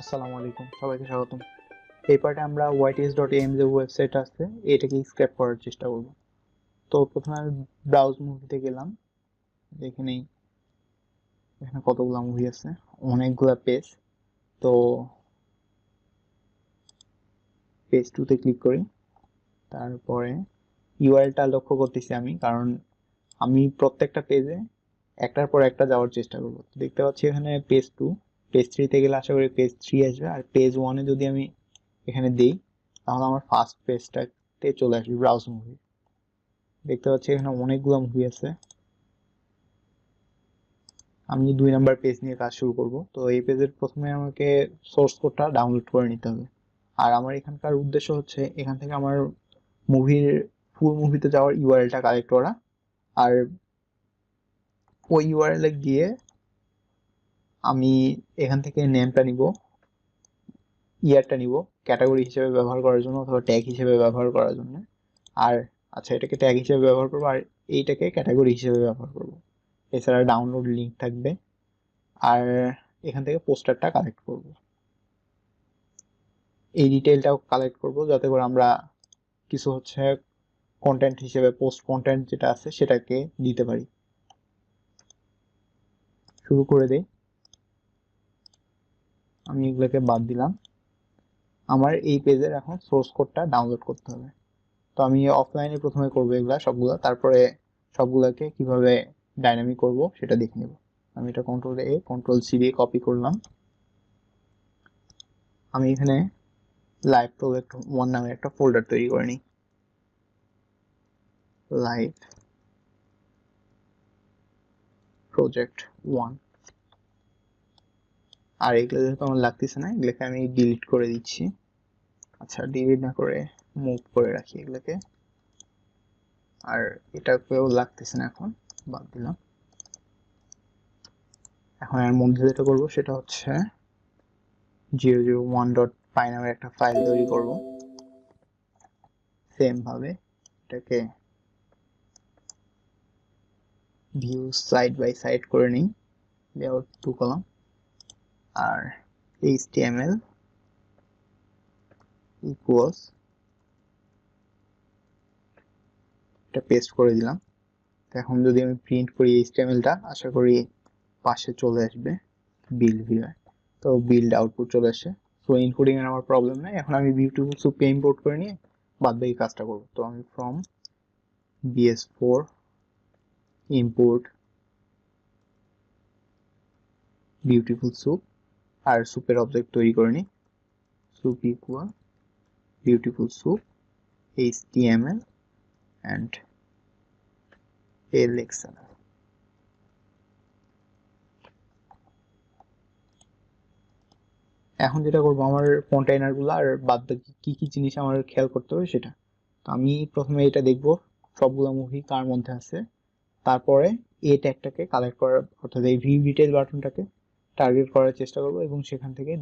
আসসালামু আলাইকুম, সবাইকে স্বাগতম। এই পার্টে আমরা whiteis.am যে ওয়েবসাইট আছে এটাকে স্ক্র্যাপ করার চেষ্টা করব। তো প্রথমে আমি ব্রাউজ মুভিতে গেলাম। এখানেই এখানে কতগুলা মুভি আছে, অনেকগুলা পেজ। তো পেজ 2 তে ক্লিক করি। তারপরে ইউআরএলটা লক্ষ্য করতেছি আমি, কারণ আমি প্রত্যেকটা পেজে একটার পর একটা যাওয়ার চেষ্টা করব। দেখতে পাচ্ছি এখানে পেজ 2, পেজ 3 তে গেলে আশা করি পেজ 3 আসবে, আর পেজ 1 এ যদি আমি এখানে দেই তাহলে আমার ফার্স্ট পেজটাতে চলে আসবে ব্রাউজ মুভি। দেখতে পাচ্ছি এখানে অনেকগুলো মুভি আছে। আমি 2 নাম্বার পেজ নিয়ে কাজ শুরু করব। তো এই পেজের প্রথমে আমাকে সোর্স কোডটা ডাউনলোড করে নিতে হবে। আর আমার এখানকার উদ্দেশ্য হচ্ছে এখান থেকে আমার মুভির ফুল মুভিতে যাওয়ার ইউআরএলটা কালেক্ট করা, আর ওই ইউআরএল এ গিয়ে আমি এখান থেকে নেমটা নিব, ইয়ারটা নিব ক্যাটাগরি হিসেবে ব্যবহার করার জন্য অথবা ট্যাগ হিসেবে ব্যবহার করার জন্য। আর আচ্ছা, এটাকে ট্যাগ হিসেবে ব্যবহার করবো আর এইটাকে ক্যাটাগরি হিসেবে ব্যবহার করব। এছাড়া ডাউনলোড লিঙ্ক থাকবে। আর এখান থেকে পোস্টারটা কালেক্ট করব, এই ডিটেইলটাও কালেক্ট করব যাতে করে আমরা কিছু হচ্ছে কন্টেন্ট হিসেবে পোস্ট কন্টেন্ট যেটা আছে সেটাকে দিতে পারি। শুরু করে দেই। আমি এগুলোকে বাদ দিলাম। আমার এই পেজের এখন সোর্স কোডটা ডাউনলোড করতে হবে। তো আমি অফলাইনে প্রথমে করবো এগুলা সবগুলা, তারপরে সবগুলাকে কিভাবে ডাইনামিক করব সেটা দেখে নেব। আমি এটা কন্ট্রোল সি দিয়ে কপি করলাম। আমি এখানে লাইভ প্রজেক্ট 1 নামে একটা ফোল্ডার তৈরি করে নিই। Live project 1। আর এগুলো যেহেতু আমার লাগতেছে না, এগুলোকে আমি ডিলিট করে দিচ্ছি। আচ্ছা, ডিলিট না করে মুভ করে রাখি এগুলোকে। আর এটাকেও লাগতেছে না, এখন বাদ দিলাম। এখন এর মধ্যে যেটা করব সেটা হচ্ছে 001.py নামের একটা ফাইল তৈরি করব। সেম ভাবে এটাকে ভিউ সাইড বাই সাইড করে নিই, লেআউট 2 কলাম। আর html ইকুয়ালস, এটা পেস্ট করে দিলাম। এখন যদি আমি প্রিন্ট করি htmlটা, আশা করি পাশে চলে আসবে বিল্ড ভিউয়ে। তো বিল্ড আউটপুট চলে আসে। সো ইনকোডিং এর আমার প্রবলেম নাই। এখন আমি বিউটিফুল সুপকে ইম্পোর্ট করে নিয়ে বাদ বাকি কাজটা করব। তো আমি from bs4 import beautiful soup, আর সুপের অবজেক্ট তৈরি করে নিই। Soup equal beautiful soup html and lxml। এখন যেটা করবো, আমার কন্টেইনার গুলো আর বাদ বাকি কি কি জিনিস আমার খেয়াল করতে হবে সেটা। তো আমি প্রথমে এটা দেখবো সবগুলো মুভি কার মধ্যে আছে। তারপরে এই ট্যাগটাকে কালেক্ট করার, অর্থাৎ এই ভিউ ডিটেইল বাটনটাকে টার্গেট করার চেষ্টা করব এবং সেখান থেকে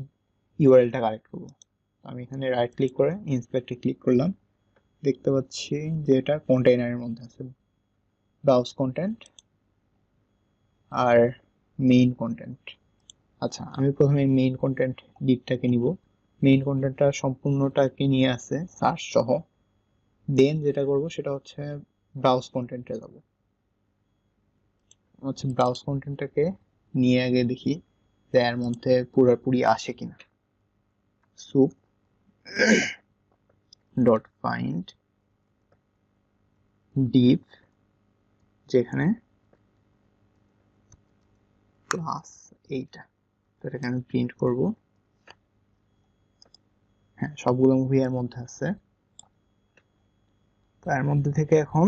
ইউআরএলটা কালেক্ট করব। আমি এখানে রাইট ক্লিক করে ইন্সপেক্টে ক্লিক করলাম। দেখতে পাচ্ছি যে এটা কন্টেইনারের মধ্যে আছে, ব্রাউজ কন্টেন্ট আর মেইন কন্টেন্ট। আচ্ছা, আমি প্রথমে মেইন কন্টেন্ট ডিপটাকে নিব। মেইন কন্টেন্টটা সম্পূর্ণটাকে নিয়ে আসে সার্চ সহ। দেন যেটা করব সেটা হচ্ছে ব্রাউজ কন্টেন্টে যাব। হচ্ছে ব্রাউজ কন্টেন্টটাকে নিয়ে আগে দেখি যে এর মধ্যে পুরোপুরি আসে কিনা। সুপ ডট ফাইন্ড ডিপ, যেখানে ক্লাস এইটা, এটাকে আমি প্রিন্ট করব। হ্যাঁ, সবগুলো মুভি এর মধ্যে আছে। তার মধ্যে থেকে এখন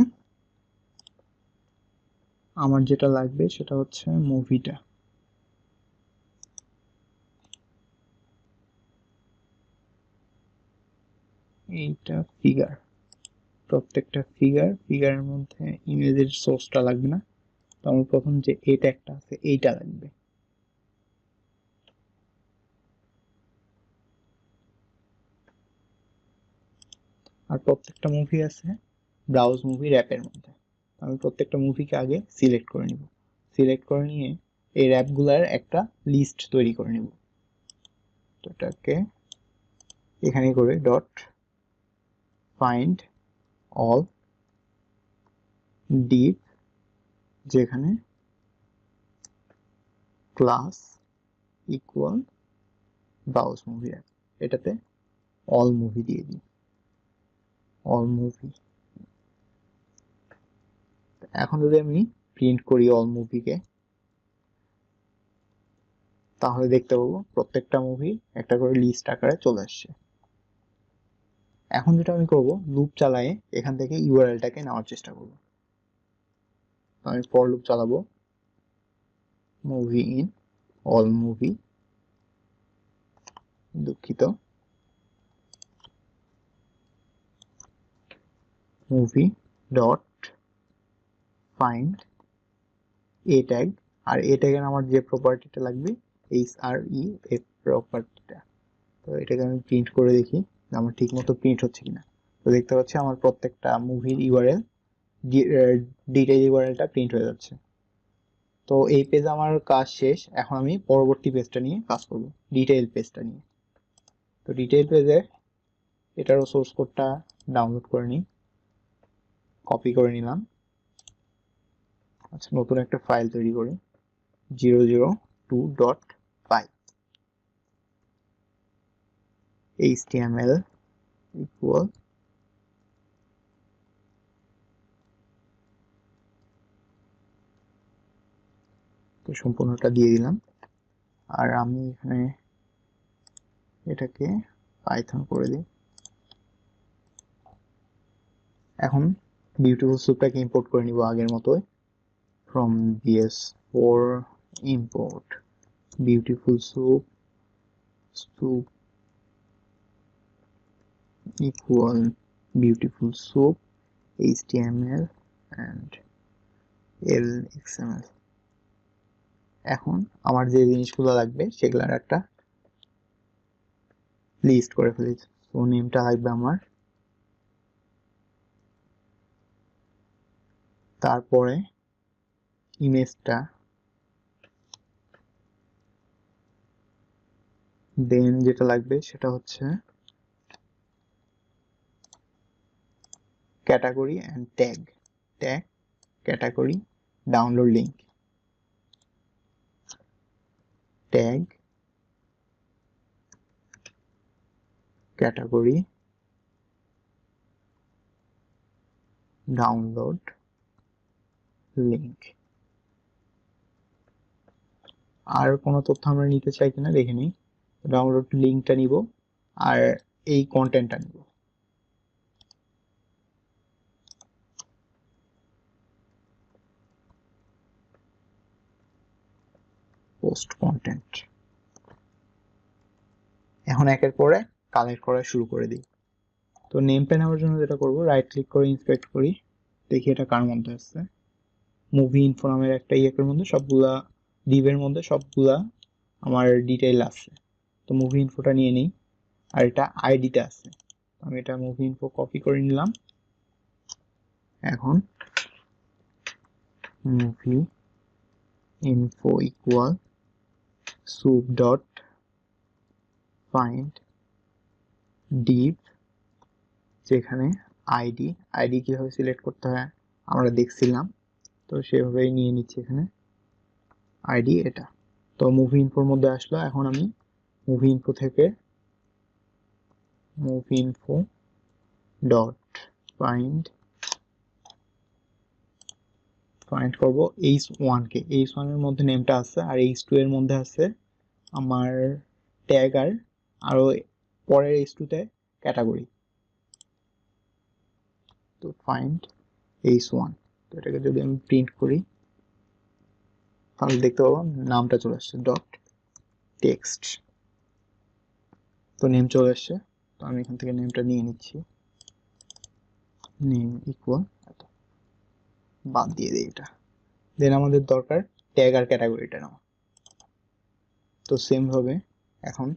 আমার যেটা লাগবে সেটা হচ্ছে মুভিটা। এইটা ফিগার, প্রত্যেকটা ফিগারের মধ্যে ইমেজের সোর্সটা লাগবে না। তো আমার প্রথম যে এটা একটা আছে এইটা লাগবে। আর প্রত্যেকটা মুভি আছে ব্রাউজ মুভি র্যাপের মধ্যে। আমি প্রত্যেকটা মুভিকে আগে সিলেক্ট করে নিব। সিলেক্ট করে নিয়ে এই র্যাপগুলার একটা লিস্ট তৈরি করে নিব। তো এটাকে এখানে করে ডট ফাইন্ড অল ডিপ, যেখানে ক্লাস ইকুয়াল ব্রাউজ মুভি, এটাতে অল মুভি দিয়ে দিই, অল মুভি। এখন যদি আমি প্রিন্ট করি অল মুভিকে, তাহলে দেখতে পাবো প্রত্যেকটা মুভি একটা করে লিস্ট আকারে চলে আসছে। এখন যেটা আমি করব, লুপ চালায়ে এখান থেকে ইউআরএলটাকে নেওয়ার চেষ্টা করব। আমি ফর লুপ চালাবো, মুভি ইন অল মুভি, দুঃখিত, movie dot find A tag, আর এ ট্যাগের আমার যে প্রপার্টিটা লাগবে HREF প্রপার্টিটা। তো এটাকে আমি প্রিন্ট করে দেখি আমার ঠিক মতো প্রিন্ট হচ্ছে কিনা। তো দেখতে পাচ্ছি আমার প্রত্যেকটা মুভির ইউআরএল, ডিটেইল ইউআরএলটা প্রিন্ট হয়ে যাচ্ছে। তো এই পেজ আমার কাজ শেষ। এখন আমি পরবর্তী পেজটা নিয়ে কাজ করব, ডিটেইল পেজটা নিয়ে। তো ডিটেইল পেজে এটারও সোর্স কোডটা ডাউনলোড করে নিই, কপি করে নিলাম। আচ্ছা, নতুন একটা ফাইল তৈরি করি, 002.5 HTML ইকুয়াল তো সম্পূর্ণটা দিয়ে দিলাম। আর আমি এখানে এটাকে পাইথন করে দিই। এখন বিউটিফুল স্যুপটাকে ইম্পোর্ট করে নিব আগের মতোই, from bs4 import beautiful soup equal beautiful soup html and lxml। এখন আমার যে জিনিসগুলো লাগবে সেগুলোর একটা লিস্ট করে ফেলি। তো নেমটা লাগবে আমার, তারপরে ইমেজটা, দেন যেটা লাগবে সেটা হচ্ছে category and tag, category, download link, tag, category, download link. আর কোনো তথ্য আমরা নিতে চাই কিনা দেখে নিই। ডাউনলোড লিঙ্কটা নিব আর এই কন্টেন্টটা নিব। Post content. এখন একের পরে কালেক্ট করা শুরু করে দিই। তো নেম পে নেওয়ার জন্য যেটা করব, রাইট ক্লিক করে ইন্সপেক্ট করি, দেখি এটা কার মধ্যে আসছে। মুভি ইনফো নামের একটা ইয়ের মধ্যে সবগুলা ডিভের মধ্যে সবগুলা আমার ডিটেইল আছে। তো মুভি ইনফোটা নিয়ে নিই, আর এটা আইডিতে আছে। আমি এটা মুভি ইনফো কপি করে নিলাম। এখন movie info equal soup dot find deep, যেখানে আইডি কিভাবে সিলেক্ট করতে হয় আমরা দেখছিলাম, তো সেভাবেই নিয়ে নিচ্ছি এখানে আইডি এটা। তো মুভি ইনফোর মধ্যে আসলো। এখন আমি মুভি ইনফো থেকে মুভি ইনফো ডট ফাইন্ড করবো H1 কে, H1 এর মধ্যে নেমটা আছে, আর H2 এর মধ্যে আছে আমার ট্যাগ, আর আরো পরের H2 তে ক্যাটাগরি। তো ফাইন্ড H1, তো এটাকে যদি আমি প্রিন্ট করি তাহলে দেখতে পাবো নামটা চলে আসছে ডট টেক্সট। তো নেম চলে আসছে। তো আমি এখান থেকে নেমটা নিয়ে নিচ্ছি, নেম ইকুয়াল বাদ দিয়ে দিই এটা। দেন আমাদের দরকার ট্যাগ আর ক্যাটাগরিটা নেওয়া। তো সেম ভাবে এখন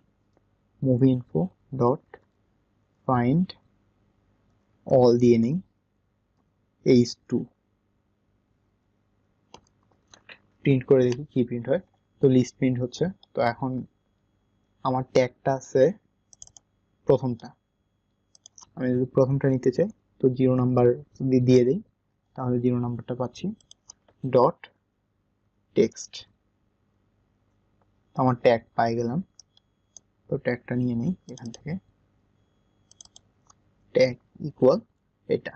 movie info dot find all দিয়ে নেই H2, প্রিন্ট করে দেখি কি প্রিন্ট হয়। তো লিস্ট প্রিন্ট হচ্ছে। তো এখন আমার ট্যাগটা আছে প্রথমটা, আমি যদি প্রথমটা নিতে চাই তো 0 নাম্বার দিয়ে দিই, তাহলে 0 নাম্বারটা পাচ্ছি। ডট টেক্সট, আমার ট্যাগ পাই গেলাম। তো ট্যাগটা নিয়ে নিই এখান থেকে, ট্যাগ ইকুয়াল এটা,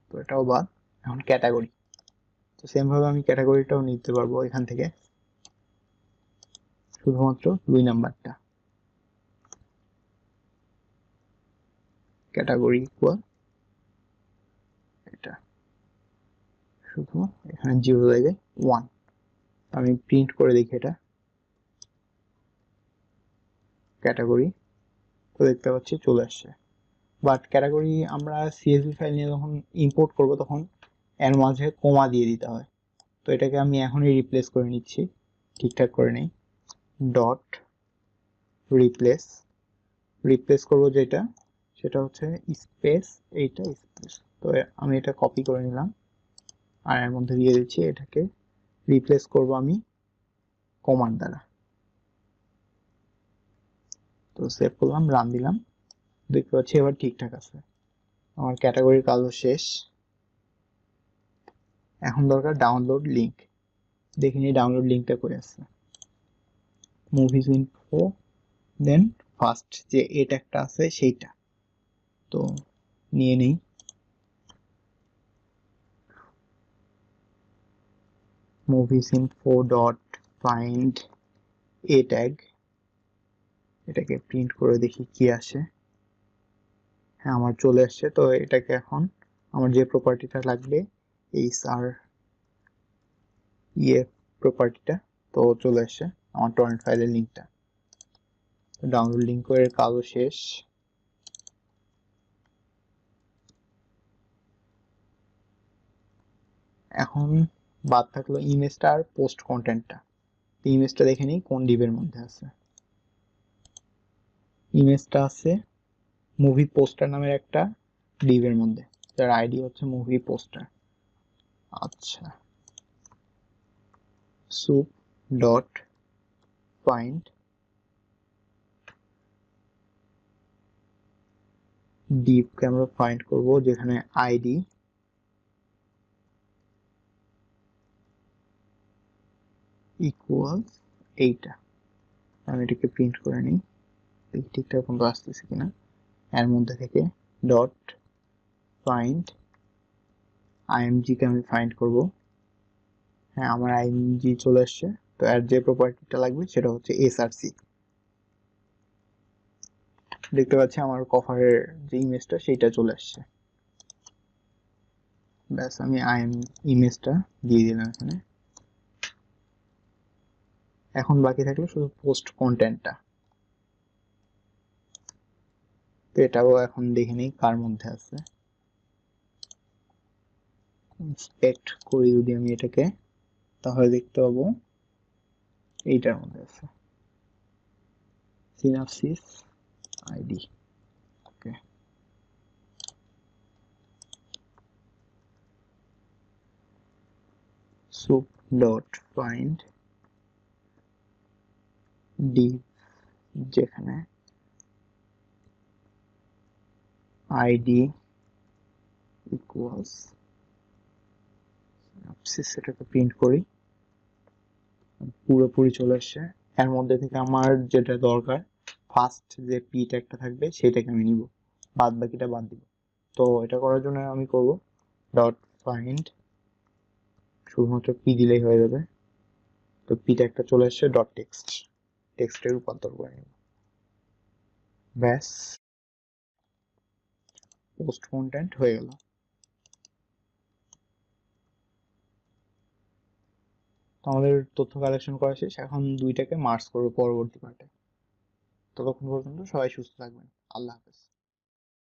তো এটাও বাদ। এখন ক্যাটাগরি, তো সেম ভাবে আমি ক্যাটাগরিটাও নিতে পারবো এখান থেকে, শুধুমাত্র 2 নাম্বারটা, ক্যাটাগরি ইকুয়াল এটা, শুধু এখানে 0 জায়গায় 1। আমি প্রিন্ট করে দেখি এটা, ক্যাটাগরি, তো দেখতে পাচ্ছি চলে আসছে। বাট ক্যাটাগরি আমরা সিএসভি ফাইল নিয়ে যখন ইম্পোর্ট করব তখন এর মাঝে কমা দিয়ে দিতে হয়, তো এটাকে আমি এখনই রিপ্লেস করে নিচ্ছি, ঠিকঠাক করে নেই। ডট রিপ্লেস, রিপ্লেস করবো যেটা, সেটা হচ্ছে স্পেস, এইটা স্পেস। তো আমি এটা কপি করে নিলাম আর এর মধ্যে দিয়ে দিচ্ছি, এটাকে রিপ্লেস করব আমি কমান্ড দ্বারা। তো সেভ করলাম, রান দিলাম, দেখতে পাচ্ছি এবার ঠিকঠাক আছে। আমার ক্যাটাগরির কাজও শেষ। এখন দরকার ডাউনলোড লিঙ্ক, দেখিনি ডাউনলোড লিঙ্কটা করে আছে, মুভিজ ইনফো, দেন ফার্স্ট যে এটা একটা আছে সেইটা, তো নিয়ে নেই। Movies info dot find A tag, এটাকে প্রিন্ট করে দেখি কি আসে। হ্যাঁ, আমার চলে আসছে। তো এটাকে এখন আমার যে প্রপার্টিটা লাগবে, এই সার প্রপার্টিটা, তো চলে আসছে আমার টরেন্ট ফাইলের লিঙ্কটা। ডাউনলোড লিঙ্কের কাজও শেষ। এখন বাদ থাকলো ইমেজটা আর পোস্ট কন্টেন্টটা। ইমেজটা দেখে নিই কোন ডিবের মধ্যে আছে। ইমেজটা আছে মুভি পোস্টার নামের একটা ডিবের মধ্যে, যার আইডি হচ্ছে মুভি পোস্টার। আচ্ছা, soup ডট ফাইন্ড ডিপকে আমরা ফাইন্ড করব যেখানে আইডি ইকুয়ালস এইটা। আমি এটাকে প্রিন্ট করে নিই, দেখি ঠিকঠাক পর্যন্ত আসতেছে কিনা। এর মধ্যে থেকে ডট ফাইন্ড আইএমজি কে আমি ফাইন্ড করব। হ্যাঁ, আমার আইএমজি চলে আসছে। তো এর যে প্রপার্টিটা লাগবে সেটা হচ্ছে এসআরসি। দেখতে পাচ্ছি আমার কভারের যে ইমেজটা সেইটা চলে আসছে। ব্যাস, আমি ইমেজটা দিয়ে দিলাম এখানে। এখন বাকি থাকলো শুধু পোস্ট কন্টেন্টটা, তো এটাও এখন দেখে নিই কার মধ্যে আছে। ইন্সপেক্ট করি যদি আমি এটাকে, তাহলে দেখতে পাবো এইটার মধ্যে আছে, সিনাপসিস আইডি। ওকে, soup ডট ফাইন্ড ডিভ, যেখানে আইডি ইকুয়ালস সিনাপসিস, এটাকে প্রিন্ট করি, পুরোপুরি চলে আসছে। এর মধ্যে থেকে আমার যেটা দরকার, ফার্স্ট যে পি ট্যাগটা থাকবে সেটাকে আমি নিব, বাদ বাকিটা বাদ দিব। তো এটা করার জন্য আমি করব ডট ফাইন্ড, শুধুমাত্র পি দিলেই হয়ে যাবে। তো পি ট্যাগটা চলে আসছে, ডট টেক্সট, টেক্সটে রূপান্তর করে নিব। ব্যাস, পোস্ট কন্টেন্ট হয়ে গেল। তো আমাদের তথ্য কালেকশন করা শেষ, এখন দুইটাকে মার্জ করবো পরবর্তী পার্টে। ততক্ষণ পর্যন্ত সবাই সুস্থ থাকবেন। আল্লাহ হাফেজ।